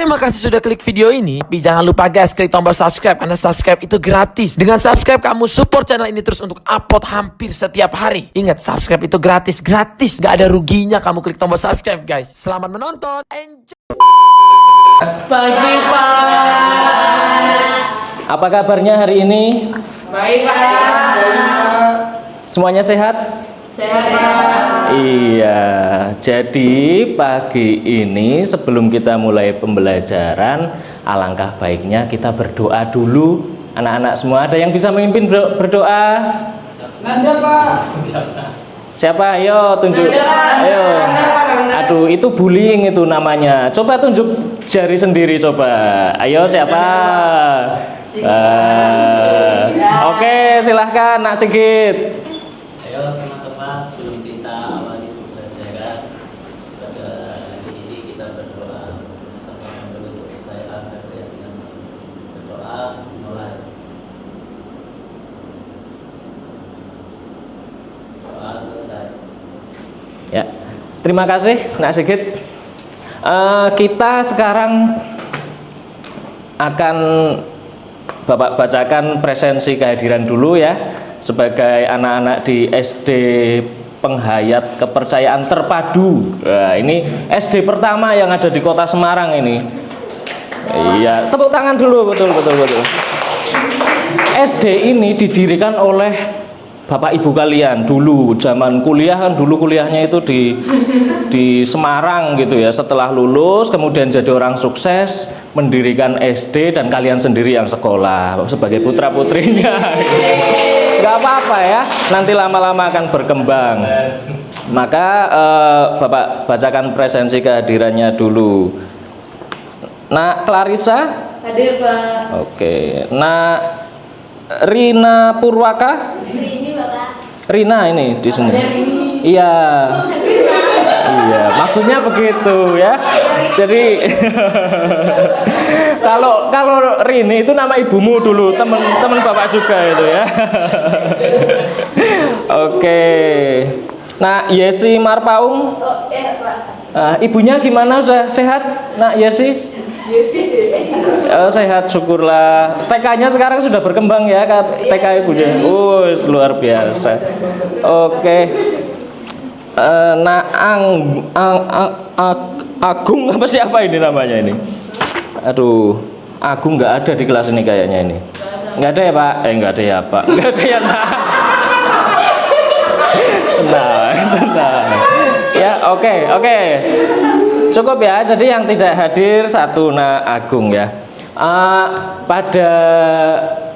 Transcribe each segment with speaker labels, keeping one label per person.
Speaker 1: Terima kasih sudah klik video ini. Tapi jangan lupa guys, klik tombol subscribe karena subscribe itu gratis. Dengan subscribe kamu support channel ini terus untuk upload hampir setiap hari. Ingat, subscribe itu gratis. Gak ada ruginya kamu klik tombol subscribe guys. Selamat menonton. Enjoy.
Speaker 2: Pagi Pak.
Speaker 3: Apa kabarnya hari ini?
Speaker 2: Baik Pak.
Speaker 3: Semuanya sehat?
Speaker 2: Sehat.
Speaker 3: Iya, jadi pagi ini sebelum kita mulai pembelajaran, alangkah baiknya kita berdoa dulu. Anak-anak semua, ada yang bisa memimpin berdoa?
Speaker 4: Nanda Pak.
Speaker 3: Siapa? Ayo tunjuk. Ayo. Aduh, itu bullying itu namanya. Coba tunjuk jari sendiri coba. Ayo siapa? Oke, silahkan Nak Sigit.
Speaker 5: Ayo teman-teman, sebelum kita awali pembelajaran pada hari ini kita berdoa sama untuk kepercayaan dan keyakinan masing-masing. Berdoa mulai. Doa selesai.
Speaker 3: Ya, terima kasih Nak Sigit. Kita sekarang akan Bapak bacakan presensi kehadiran dulu ya, sebagai anak-anak di SD Penghayat Kepercayaan Terpadu. Nah, ini SD pertama yang ada di Kota Semarang ini. Iya, tepuk tangan dulu, betul. SD ini didirikan oleh Bapak Ibu kalian dulu, zaman kuliah kan, dulu kuliahnya itu di Semarang gitu ya. Setelah lulus kemudian jadi orang sukses, mendirikan SD dan kalian sendiri yang sekolah sebagai putra putrinya. Gak apa-apa ya, nanti lama-lama akan berkembang. Maka Bapak bacakan presensi kehadirannya dulu. Nak Clarissa?
Speaker 2: Hadir Pak.
Speaker 3: Oke. Nak Rina Purwaka? Rina ini di sini. Iya. Iya, maksudnya begitu ya. Jadi kalau Rini itu nama ibumu dulu, teman Bapak juga itu ya. Oke. Nah, Yesi Marpaung. Ibunya gimana, sudah sehat? Nak Yesi? Sehat, syukurlah. TK-nya sekarang sudah berkembang ya, TK ibunya. Luar biasa. Oke. Nah, Agung apa siapa ini namanya ini? Aduh, Agung nggak ada di kelas ini kayaknya ini. Nggak ada ya Pak? Nggak ada ya Pak. Nggak ada ya Nak. Nah. Ya oke. Cukup ya. Jadi yang tidak hadir satu Nak Agung ya. Pada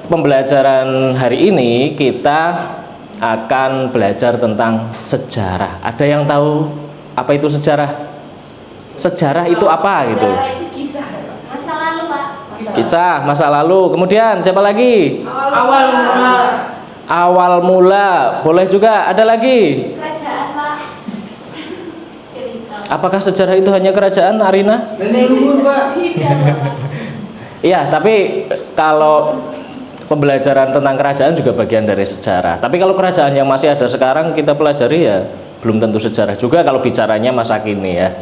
Speaker 3: pembelajaran hari ini kita akan belajar tentang sejarah. Ada yang tahu apa itu sejarah? Sejarah itu apa gitu?
Speaker 6: Sejarah itu kisah masa lalu Pak.
Speaker 3: Kisah masa lalu. Kemudian siapa lagi? Awal mula. Boleh juga. Ada lagi?
Speaker 6: Kerajaan Pak. Cerita.
Speaker 3: Apakah sejarah itu hanya kerajaan, Arina?
Speaker 4: Nenek luhur Pak.
Speaker 3: Iya, tapi kalau pembelajaran tentang kerajaan juga bagian dari sejarah. Tapi kalau kerajaan yang masih ada sekarang kita pelajari ya belum tentu sejarah juga kalau bicaranya masa kini ya.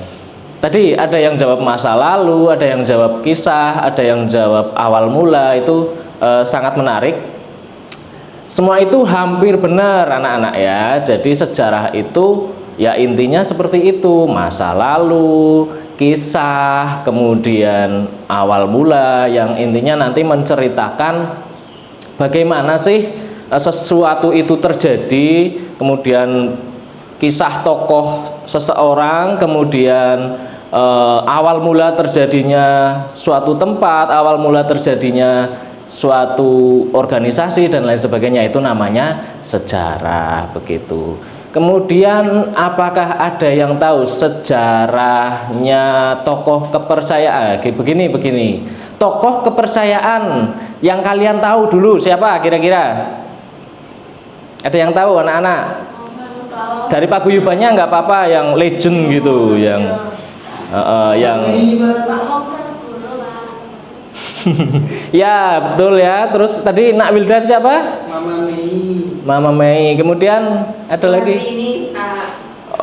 Speaker 3: Tadi ada yang jawab masa lalu, ada yang jawab kisah, ada yang jawab awal mula. Itu sangat menarik. Semua itu hampir benar anak-anak ya. Jadi sejarah itu ya intinya seperti itu, masa lalu, kisah, kemudian awal mula yang intinya nanti menceritakan bagaimana sih sesuatu itu terjadi, kemudian kisah tokoh seseorang, kemudian awal mula terjadinya suatu tempat, awal mula terjadinya suatu organisasi dan lain sebagainya, itu namanya sejarah begitu. Kemudian apakah ada yang tahu sejarahnya tokoh kepercayaan? Begini. Tokoh kepercayaan yang kalian tahu dulu siapa kira-kira? Ada yang tahu anak-anak? Dari paguyubannya nggak apa-apa, yang legend gitu, yang ya betul ya. Terus tadi Nak Wildan siapa? Mama Mei. Kemudian ada lagi?
Speaker 2: Ini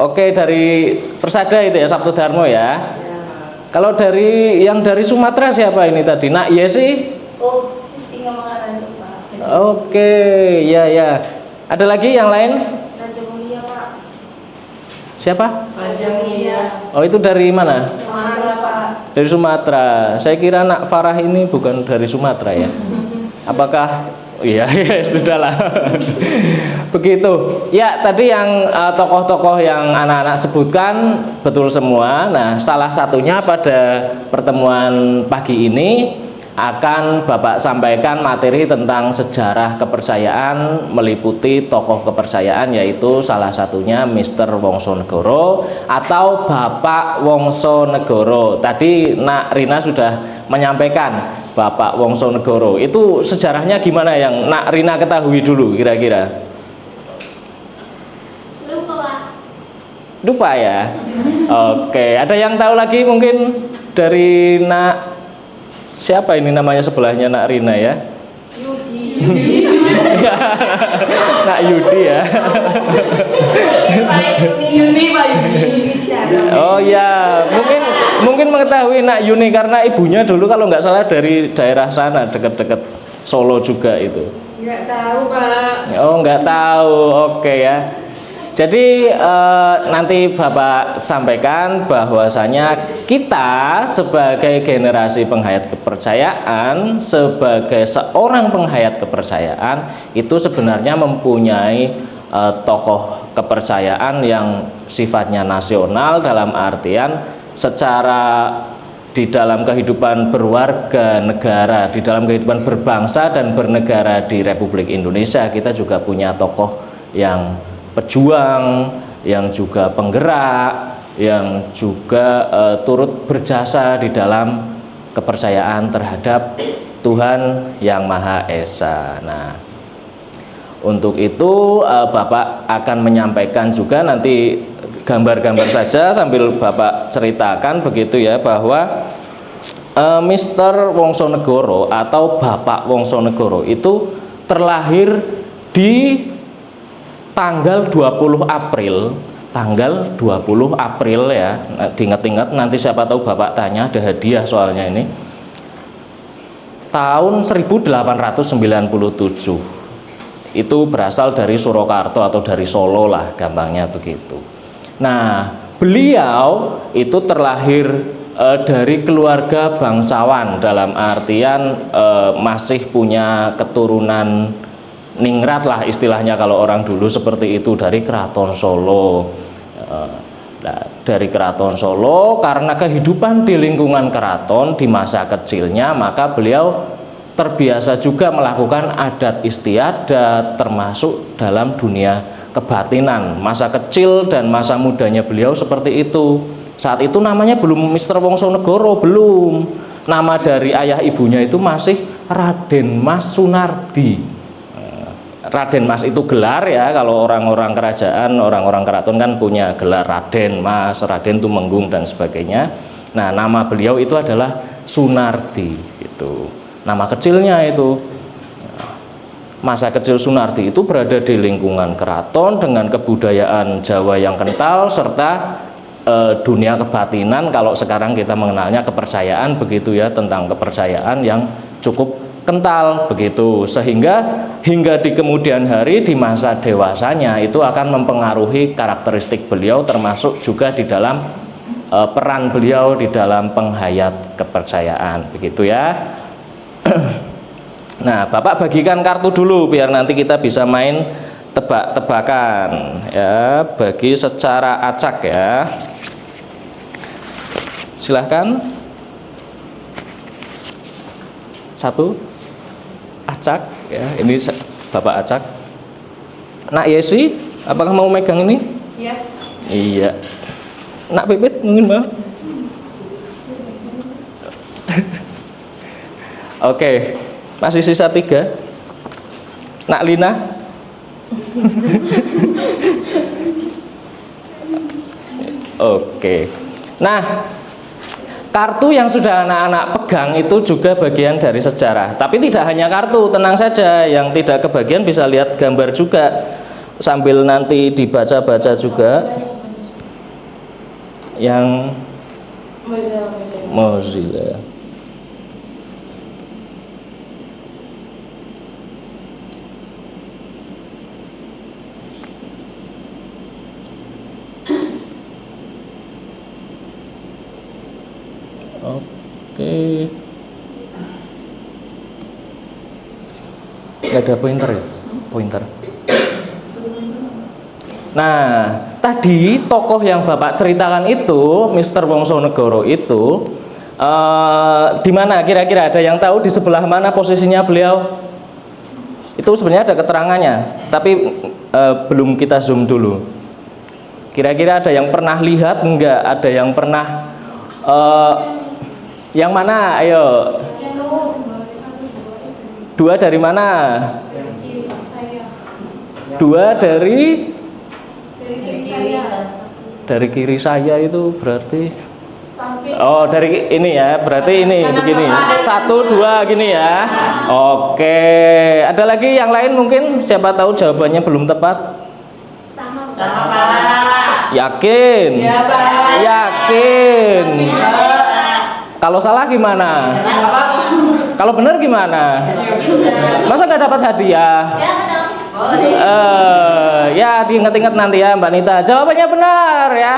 Speaker 3: Oke, dari Persada itu ya, Sabtu Darmo ya. Kalau dari Sumatera siapa ini tadi? Nak Yesi?
Speaker 6: Oh, Sisi Ngamangaran Pak.
Speaker 3: Oke, ya ya. Ada lagi yang lain?
Speaker 6: Raja Mulia Pak.
Speaker 3: Siapa?
Speaker 2: Raja Mulia.
Speaker 3: Oh, itu dari mana?
Speaker 6: Sumatera Pak.
Speaker 3: Dari Sumatera. Saya kira Nak Farah ini bukan dari Sumatera ya. Apakah? Iya, ya, sudahlah. Begitu. Ya, tadi yang tokoh-tokoh yang anak-anak sebutkan betul semua. Nah, salah satunya pada pertemuan pagi ini akan Bapak sampaikan materi tentang sejarah kepercayaan meliputi tokoh kepercayaan, yaitu salah satunya Mr. Wongsonegoro atau Bapak Wongsonegoro. Tadi Nak Rina sudah menyampaikan Bapak Wongsonegoro. Itu sejarahnya gimana yang Nak Rina ketahui dulu kira-kira?
Speaker 6: Lupa Pak.
Speaker 3: Lupa ya? Oke, ada yang tahu lagi mungkin dari Nak siapa ini namanya sebelahnya Nak Rina ya?
Speaker 6: Yudi.
Speaker 3: Nak Yudi ya.
Speaker 2: Yuni Pak Yuni.
Speaker 3: Oh ya, mungkin mengetahui Nak Yuni karena ibunya dulu kalau nggak salah dari daerah sana dekat-dekat Solo juga itu.
Speaker 2: Nggak tahu Pak.
Speaker 3: Oh nggak tahu, oke ya. Jadi nanti Bapak sampaikan bahwasanya kita sebagai generasi penghayat kepercayaan, sebagai seorang penghayat kepercayaan itu sebenarnya mempunyai tokoh kepercayaan yang sifatnya nasional dalam artian secara di dalam kehidupan berwarga negara, di dalam kehidupan berbangsa dan bernegara di Republik Indonesia kita juga punya tokoh yang pejuang, yang juga penggerak, yang juga turut berjasa di dalam kepercayaan terhadap Tuhan Yang Maha Esa. Nah, untuk itu Bapak akan menyampaikan juga nanti gambar-gambar saja sambil Bapak ceritakan begitu ya, bahwa Mr. Wongsonegoro atau Bapak Wongsonegoro itu terlahir di tanggal 20 April ya. Diingat-ingat nanti siapa tahu Bapak tanya, ada hadiah soalnya ini. Tahun 1897. Itu berasal dari Surakarta atau dari Solo lah gampangnya begitu. Nah, beliau itu terlahir dari keluarga bangsawan dalam artian masih punya keturunan ningrat lah istilahnya kalau orang dulu seperti itu, dari Keraton Solo. Dari Keraton Solo karena kehidupan di lingkungan keraton di masa kecilnya, maka beliau terbiasa juga melakukan adat istiadat termasuk dalam dunia kebatinan. Masa kecil dan masa mudanya beliau seperti itu. Saat itu namanya belum Mr. Wongsonegoro, belum. Nama dari ayah ibunya itu masih Raden Mas Sunardi. Raden Mas itu gelar ya, kalau orang-orang kerajaan, orang-orang keraton kan punya gelar Raden Mas, Raden Tumenggung dan sebagainya. Nah, nama beliau itu adalah Sunardi gitu. Nama kecilnya itu. Masa kecil Sunardi itu berada di lingkungan keraton dengan kebudayaan Jawa yang kental serta dunia kebatinan, kalau sekarang kita mengenalnya kepercayaan begitu ya, tentang kepercayaan yang cukup kental begitu, sehingga hingga di kemudian hari di masa dewasanya itu akan mempengaruhi karakteristik beliau, termasuk juga di dalam peran beliau di dalam penghayat kepercayaan begitu ya. Nah, Bapak bagikan kartu dulu biar nanti kita bisa main tebak-tebakan ya, bagi secara acak ya. Silahkan. Satu acak ya, ini Bapak acak. Nak Yesi, apakah mau megang ini?
Speaker 2: Iya.
Speaker 3: Iya. Nak Pipit mungkin mau? Oke, masih sisa 3. Nak Lina? Oke. Nah, kartu yang sudah anak-anak pegang itu juga bagian dari sejarah. Tapi tidak hanya kartu, tenang saja. Yang tidak kebagian bisa lihat gambar juga. Sambil nanti dibaca-baca juga. Yang Mozilla. Oke. Nggak ada pointer ya? Pointer. Nah, tadi tokoh yang Bapak ceritakan itu, Mr. Wongsonegoro itu, di mana kira-kira ada yang tahu di sebelah mana posisinya beliau? Itu sebenarnya ada keterangannya, tapi belum kita zoom dulu. Kira-kira ada yang pernah lihat enggak? Ada yang pernah yang mana? Ayo. Dua dari mana? Dua dari kiri saya itu berarti oh dari ini ya, berarti ini begini. 1, 2 gini ya. Oke, ada lagi yang lain mungkin, siapa tahu jawabannya belum tepat.
Speaker 6: Sama
Speaker 2: Pak.
Speaker 3: Yakin?
Speaker 2: Ya, Pak.
Speaker 3: Yakin. Kalau salah gimana? Kalau benar gimana? Masa nggak dapat hadiah? Ya diingat-ingat nanti ya Mbak Nita. Jawabannya benar ya.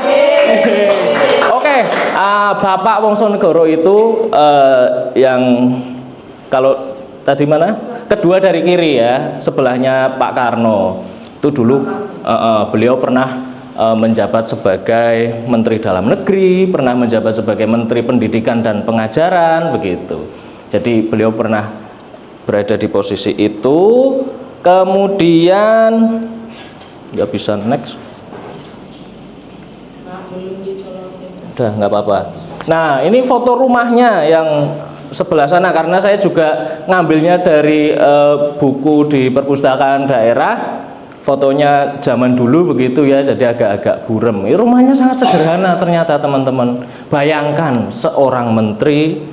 Speaker 3: Oke, Bapak Wongsonegoro itu yang kalau tadi mana? Kedua dari kiri ya, sebelahnya Pak Karno. Itu dulu beliau pernah menjabat sebagai Menteri Dalam Negeri, pernah menjabat sebagai Menteri Pendidikan dan Pengajaran begitu. Jadi beliau pernah berada di posisi itu. Kemudian nggak bisa next. Udah nggak apa-apa. Nah ini foto rumahnya yang sebelah sana, karena saya juga ngambilnya dari buku di perpustakaan daerah. Fotonya zaman dulu begitu ya, jadi agak-agak burem. Ini rumahnya sangat sederhana ternyata teman-teman. Bayangkan seorang menteri,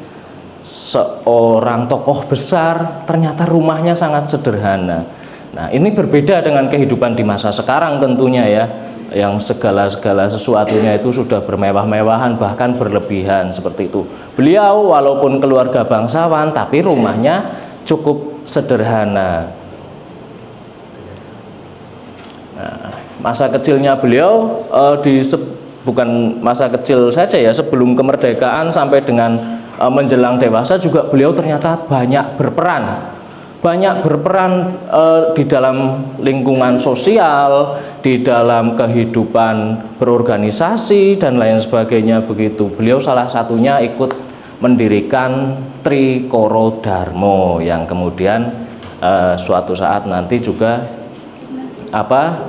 Speaker 3: seorang tokoh besar, ternyata rumahnya sangat sederhana. Nah ini berbeda dengan kehidupan di masa sekarang tentunya ya, yang segala sesuatunya itu sudah bermewah-mewahan, bahkan berlebihan seperti itu. Beliau walaupun keluarga bangsawan, tapi rumahnya cukup sederhana. Nah, masa kecilnya beliau bukan masa kecil saja ya, sebelum kemerdekaan sampai dengan menjelang dewasa juga beliau ternyata banyak berperan di dalam lingkungan sosial, di dalam kehidupan berorganisasi dan lain sebagainya begitu. Beliau salah satunya ikut mendirikan Trikoro Darmo yang kemudian suatu saat nanti juga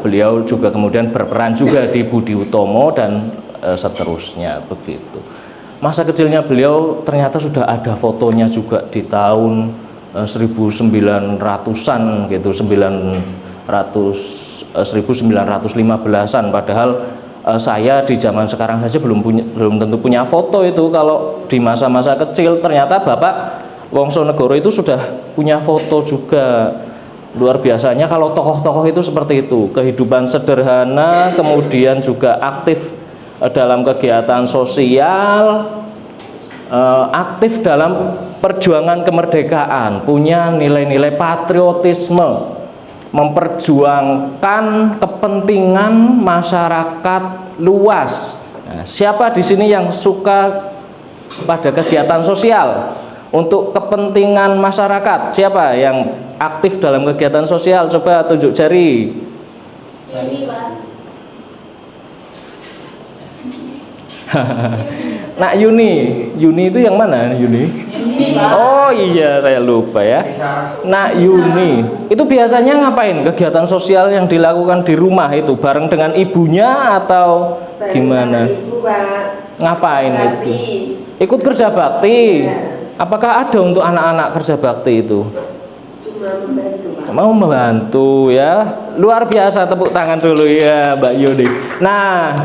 Speaker 3: beliau juga kemudian berperan juga di Budi Utomo dan seterusnya begitu. Masa kecilnya beliau ternyata sudah ada fotonya juga di tahun 1900-an gitu, 1915-an, padahal saya di zaman sekarang saja belum tentu punya foto itu. Kalau di masa-masa kecil ternyata Bapak Wongsonegoro itu sudah punya foto juga. Luar biasanya kalau tokoh-tokoh itu seperti itu, kehidupan sederhana, kemudian juga aktif dalam kegiatan sosial, aktif dalam perjuangan kemerdekaan, punya nilai-nilai patriotisme, memperjuangkan kepentingan masyarakat luas. Nah, siapa di sini yang suka pada kegiatan sosial untuk kepentingan masyarakat? Siapa yang aktif dalam kegiatan sosial? Coba tunjuk jari.
Speaker 6: Ini Pak.
Speaker 3: Nak Yuni itu yang mana Yuni? Oh iya saya lupa ya. Nak Yuni itu biasanya ngapain? Kegiatan sosial yang dilakukan di rumah itu bareng dengan ibunya atau gimana?
Speaker 2: Ibu, Pak.
Speaker 3: Ngapain
Speaker 2: Bakti.
Speaker 3: itu? Ikut kerja bakti. Apakah ada untuk anak-anak kerja bakti itu?
Speaker 2: Cuma membantu, Pak.
Speaker 3: Mau membantu ya. Luar biasa, tepuk tangan dulu ya Mbak Yuni. Nah,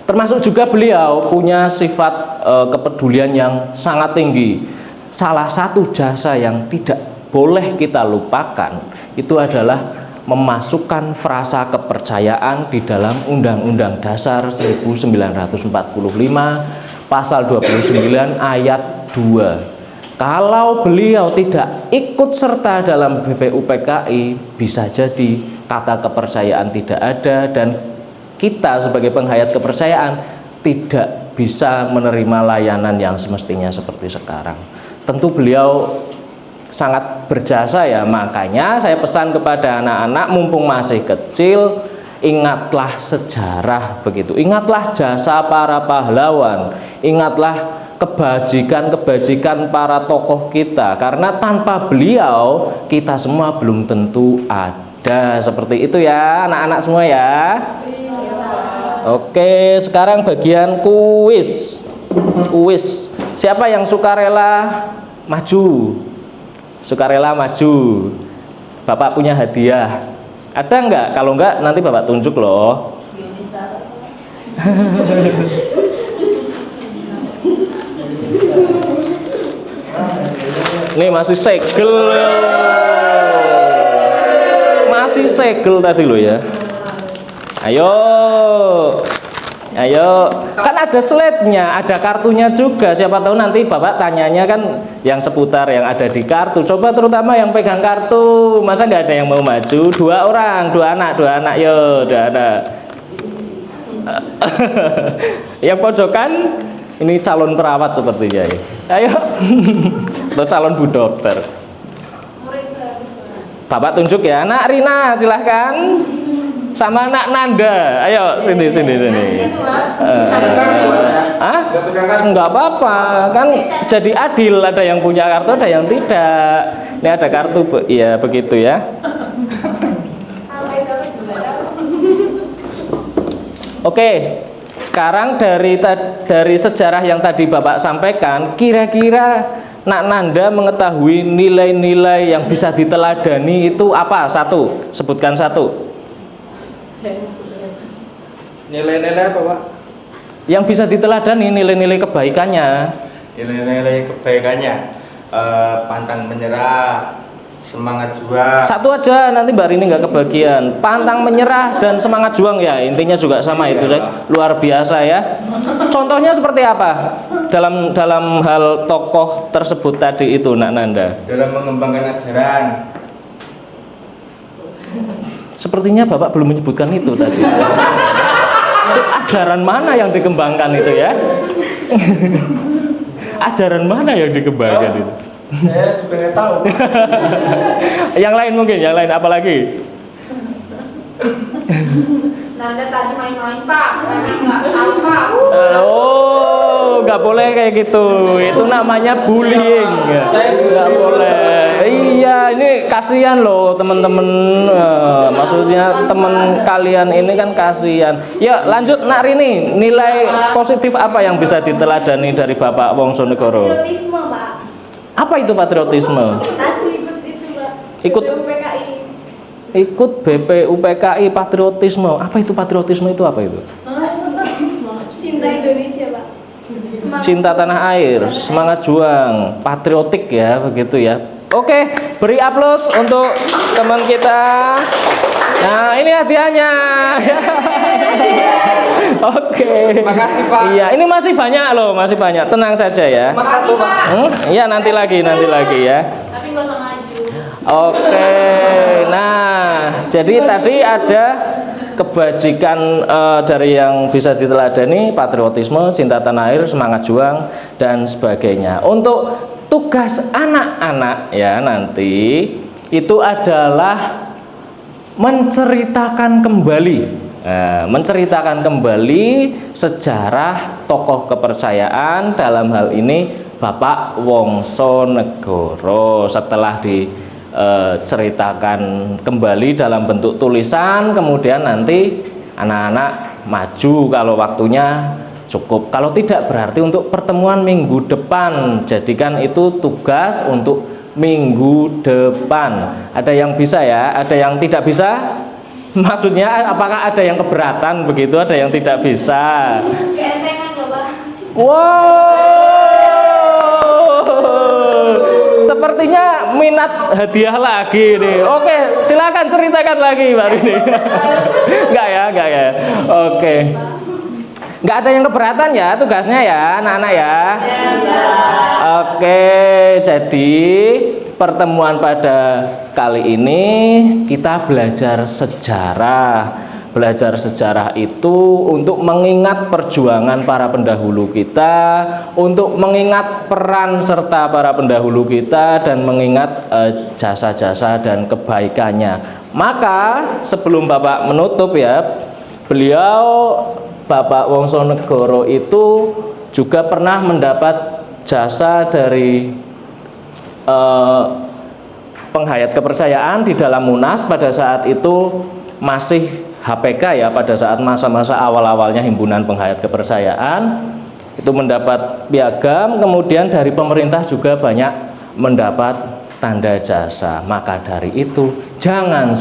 Speaker 3: termasuk juga beliau punya sifat kepedulian yang sangat tinggi. Salah satu jasa yang tidak boleh kita lupakan itu adalah memasukkan frasa kepercayaan di dalam Undang-Undang Dasar 1945 pasal 29 ayat 2. Kalau beliau tidak ikut serta dalam BPUPKI, bisa jadi kata kepercayaan tidak ada dan kita sebagai penghayat kepercayaan tidak bisa menerima layanan yang semestinya seperti sekarang. Tentu beliau sangat berjasa ya, makanya saya pesan kepada anak-anak mumpung masih kecil, ingatlah sejarah begitu, ingatlah jasa para pahlawan, ingatlah kebajikan-kebajikan para tokoh kita, karena tanpa beliau kita semua belum tentu ada. Seperti itu ya anak-anak semua ya. Oke, sekarang bagian kuis. Siapa yang sukarela maju? Sukarela maju. Bapak punya hadiah. Ada enggak? Kalau enggak nanti Bapak tunjuk loh. Ini masih segel. Masih segel tadi loh ya. Ayo, kan ada slide-nya, ada kartunya juga. Siapa tahu nanti Bapak tanyanya kan yang seputar yang ada di kartu. Coba terutama yang pegang kartu. Masa nggak ada yang mau maju? Dua anak, yo, dua anak. Yang pojokan ini calon perawat sepertinya ya. Ayo, atau calon bu dokter. Bapak tunjuk ya, Nak Rina silahkan. Sama Nak Nanda, ayo sini. Enggak apa-apa, kan jadi adil, ada yang punya kartu, ada yang tidak. Ini ada kartu, Bu. Iya, begitu ya. Oke, sekarang dari sejarah yang tadi Bapak sampaikan, kira-kira Nak Nanda mengetahui nilai-nilai yang bisa diteladani itu apa? Satu, sebutkan satu.
Speaker 4: Nilai-nilai apa, Pak?
Speaker 3: Yang bisa diteladani nilai-nilai kebaikannya.
Speaker 4: Nilai-nilai kebaikannya, pantang menyerah, semangat juang.
Speaker 3: Satu aja, nanti Mbak Rini nggak kebagian. Pantang menyerah dan semangat juang ya, intinya juga sama itu, luar biasa ya. Contohnya seperti apa dalam hal tokoh tersebut tadi itu, Nak Nanda?
Speaker 4: Dalam mengembangkan ajaran.
Speaker 3: Sepertinya Bapak belum menyebutkan itu tadi. Ajaran mana yang dikembangkan itu ya? Ajaran mana yang dikembangkan itu?
Speaker 4: Saya juga nggak tahu.
Speaker 3: Yang lain mungkin, yang lain apa lagi?
Speaker 6: Nanda tadi main-main Pak, tanya nggak tahu Pak.
Speaker 3: Oh, nggak boleh kayak gitu. Itu namanya bullying. Nggak boleh. Iya, ini kasihan loh teman-teman. Maksudnya teman kalian ini kan kasihan. Ya, lanjut Nak Rini. Nilai positif apa yang bisa diteladani dari Bapak Wongso Negoro?
Speaker 6: Patriotisme Pak.
Speaker 3: Apa itu patriotisme?
Speaker 6: Tadi ikut itu Pak.
Speaker 3: Ikut
Speaker 6: BPUPKI.
Speaker 3: Ikut BPUPKI patriotisme. Apa itu patriotisme itu apa itu?
Speaker 6: Cinta Indonesia Pak. Semangat
Speaker 3: Cinta tanah air, semangat juang, patriotik ya, begitu ya. Oke, beri aplaus untuk teman kita. Nah, ini hadiahnya. Oke.
Speaker 4: Makasih, Pak.
Speaker 3: Iya, ini masih banyak loh, masih banyak. Tenang saja ya.
Speaker 4: Mas satu, Pak.
Speaker 3: Iya, nanti lagi ya.
Speaker 6: Tapi nggak usah maju.
Speaker 3: Oke, nah jadi tadi ada kebajikan dari yang bisa diteladani, patriotisme, cinta tanah air, semangat juang, dan sebagainya. Untuk tugas anak-anak ya nanti itu adalah menceritakan kembali sejarah tokoh kepercayaan, dalam hal ini Bapak Wongso Negoro. Setelah diceritakan kembali dalam bentuk tulisan, kemudian nanti anak-anak maju kalau waktunya cukup. Kalau tidak berarti untuk pertemuan minggu depan. Jadikan itu tugas untuk minggu depan. Ada yang bisa ya, ada yang tidak bisa? Maksudnya apakah ada yang keberatan begitu, ada yang tidak bisa?
Speaker 6: Keentengan Bapak.
Speaker 3: Wow, sepertinya minat hadiah lagi nih. Oke, silakan ceritakan lagi Mbak Rini. Enggak ya. Oke. Enggak ada yang keberatan ya tugasnya ya, anak-anak ya. Oke, jadi pertemuan pada kali ini kita belajar sejarah. Belajar sejarah itu untuk mengingat perjuangan para pendahulu kita, untuk mengingat peran serta para pendahulu kita, dan mengingat jasa-jasa dan kebaikannya. Maka sebelum Bapak menutup ya, beliau Bapak Wongsonegoro itu juga pernah mendapat jasa dari penghayat kepercayaan di dalam Munas pada saat itu masih HPK ya, pada saat masa-masa awal-awalnya Himpunan Penghayat Kepercayaan itu mendapat piagam, kemudian dari pemerintah juga banyak mendapat tanda jasa. Maka dari itu jangan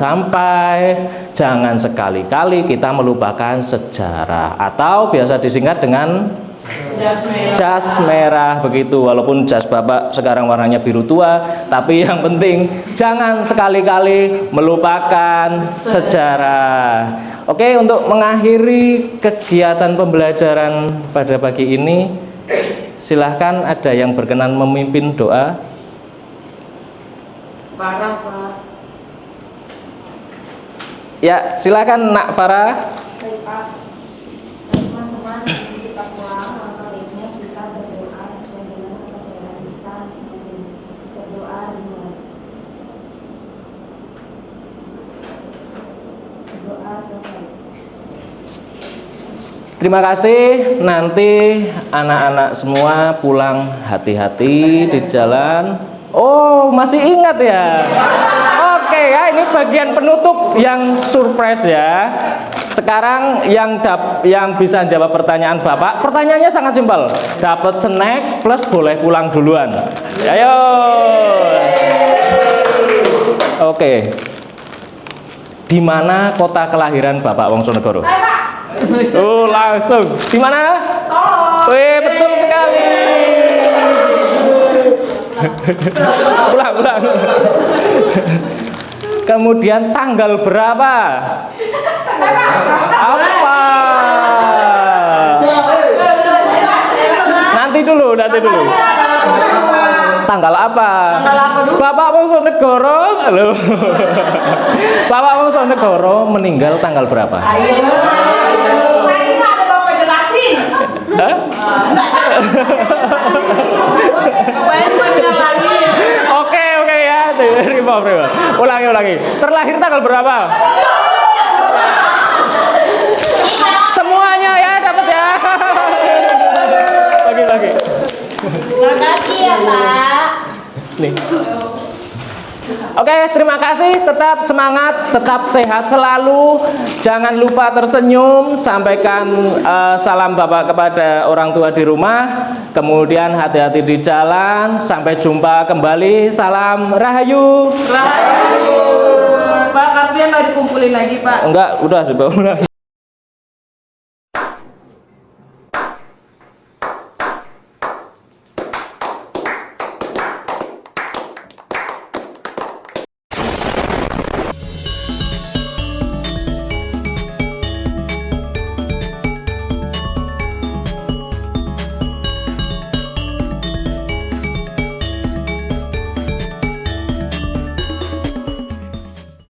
Speaker 3: sekali-kali kita melupakan sejarah, atau biasa disingkat dengan jas merah begitu. Walaupun jas Bapak sekarang warnanya biru tua, tapi yang penting jangan sekali-kali melupakan sejarah. Oke, untuk mengakhiri kegiatan pembelajaran pada pagi ini, silahkan ada yang berkenan memimpin doa.
Speaker 6: Parah, Pak.
Speaker 3: Ya, silakan Nak Farah.
Speaker 7: Baik, Pak. Teman-teman, kita pulang, baiknya kita berdoa sesuai dengan kepercayaan kita masing-masing. Berdoa dimulai. Berdoa selesai.
Speaker 3: Terima kasih. Nanti anak-anak semua pulang hati-hati di jalan. Oh, masih ingat ya? Oke ya, ini bagian penutup yang surprise ya. Sekarang yang bisa jawab pertanyaan Bapak, pertanyaannya sangat simpel. Dapat snack plus boleh pulang duluan. Ayo. Oke. Di mana kota kelahiran Bapak Wongsonegoro?
Speaker 6: Saya, Pak.
Speaker 3: Oh, langsung. Di mana?
Speaker 6: Solo.
Speaker 3: Wih, betul sekali. Pulang. Kemudian tanggal berapa? Apa? Nanti dulu. Tanggal apa? Bapak Wongsonegoro. Halo. Bapak Wongsonegoro meninggal tanggal berapa?
Speaker 6: Tadi nggak ada Bapak jelasin.
Speaker 3: Hah? Oke ya, terima. Ulangi. Terlahir tanggal berapa? Semuanya ya dapat ya. Lagi.
Speaker 2: Makasih ya, Pak.
Speaker 3: Nih. Oke, terima kasih. Tetap semangat, tetap sehat selalu. Jangan lupa tersenyum. Sampaikan salam Bapak kepada orang tua di rumah. Kemudian hati-hati di jalan. Sampai jumpa kembali. Salam Rahayu.
Speaker 6: Pak, kartunya nggak dikumpulin lagi, Pak.
Speaker 3: Enggak, udah dibawa lagi.